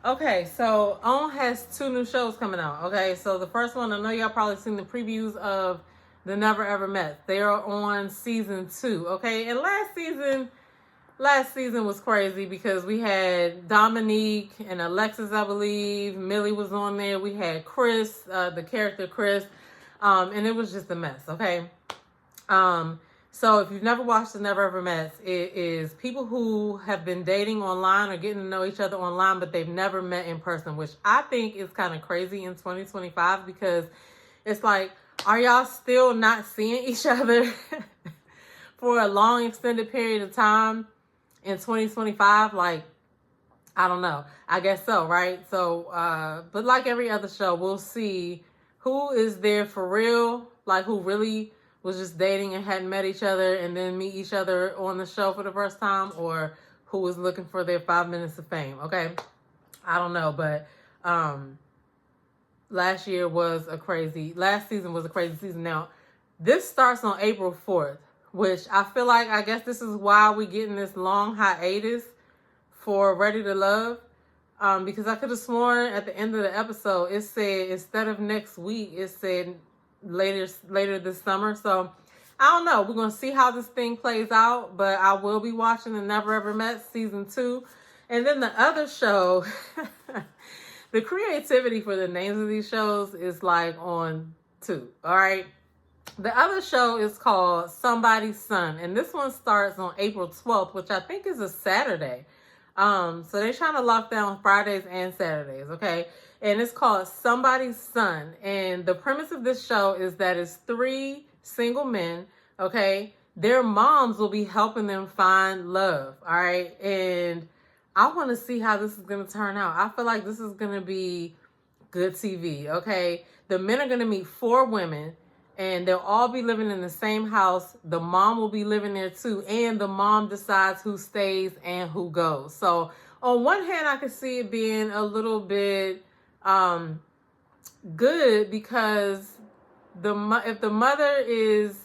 Okay, so OWN has 2 new shows coming out. Okay, so the first one, I know y'all probably seen the previews of the Never Evermets. They are on season 2. Okay, and last season was crazy because we had Dominique and Alexis, I believe. Millie was on there. We had Chris, the character Chris, and it was just a mess. Okay. So if you've never watched the Never Evermets, it is people who have been dating online or getting to know each other online, but they've never met in person, which I think is kind of crazy in 2025 because it's like, are y'all still not seeing each other for a long extended period of time in 2025? Like, I don't know. I guess so, right? So, but like every other show, we'll see who is there for real, like who really was just dating and hadn't met each other and then meet each other on the show for the first time, or who was looking for their 5 minutes of fame. Okay. I don't know, but last season was a crazy season. Now, this starts on April 4th, which I feel like, I guess this is why we're getting this long hiatus for Ready to Love. Because I could have sworn at the end of the episode, it said, instead of next week, it said later this summer. So I don't know. We're going to see how this thing plays out, but I will be watching the Never Evermets season 2. And then the other show, the creativity for the names of these shows is like on 2. All right. The other show is called Somebody's Son, and this one starts on April 12th, which I think is a Saturday. So they're trying to lock down Fridays and Saturdays, okay? And it's called Somebody's Son. And the premise of this show is that it's 3 single men, okay? Their moms will be helping them find love, all right? And I want to see how this is going to turn out. I feel like this is going to be good TV, okay? The men are going to meet 4 women, and they'll all be living in the same house. The mom will be living there too. And the mom decides who stays and who goes. So on one hand, I could see it being a little bit good because if the mother is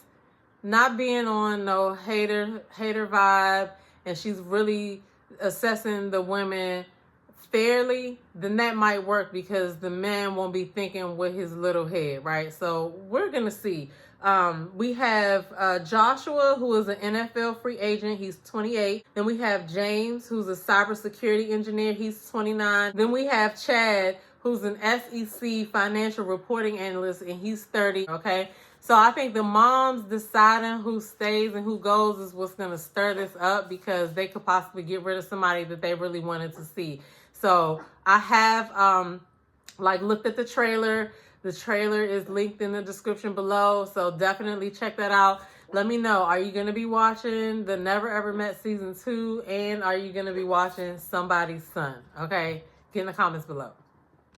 not being on no hater vibe and she's really assessing the women fairly, then that might work because the man won't be thinking with his little head, right? So we're gonna see. We have Joshua, who is an NFL free agent. He's 28. Then we have James, who's a cybersecurity engineer. He's 29. Then we have Chad, who's an SEC financial reporting analyst, and he's 30. Okay. So I think the moms deciding who stays and who goes is what's going to stir this up because they could possibly get rid of somebody that they really wanted to see. So I have looked at the trailer. The trailer is linked in the description below. So definitely check that out. Let me know. Are you going to be watching the Never Evermets season 2? And are you going to be watching Somebody's Son? Okay. Get in the comments below.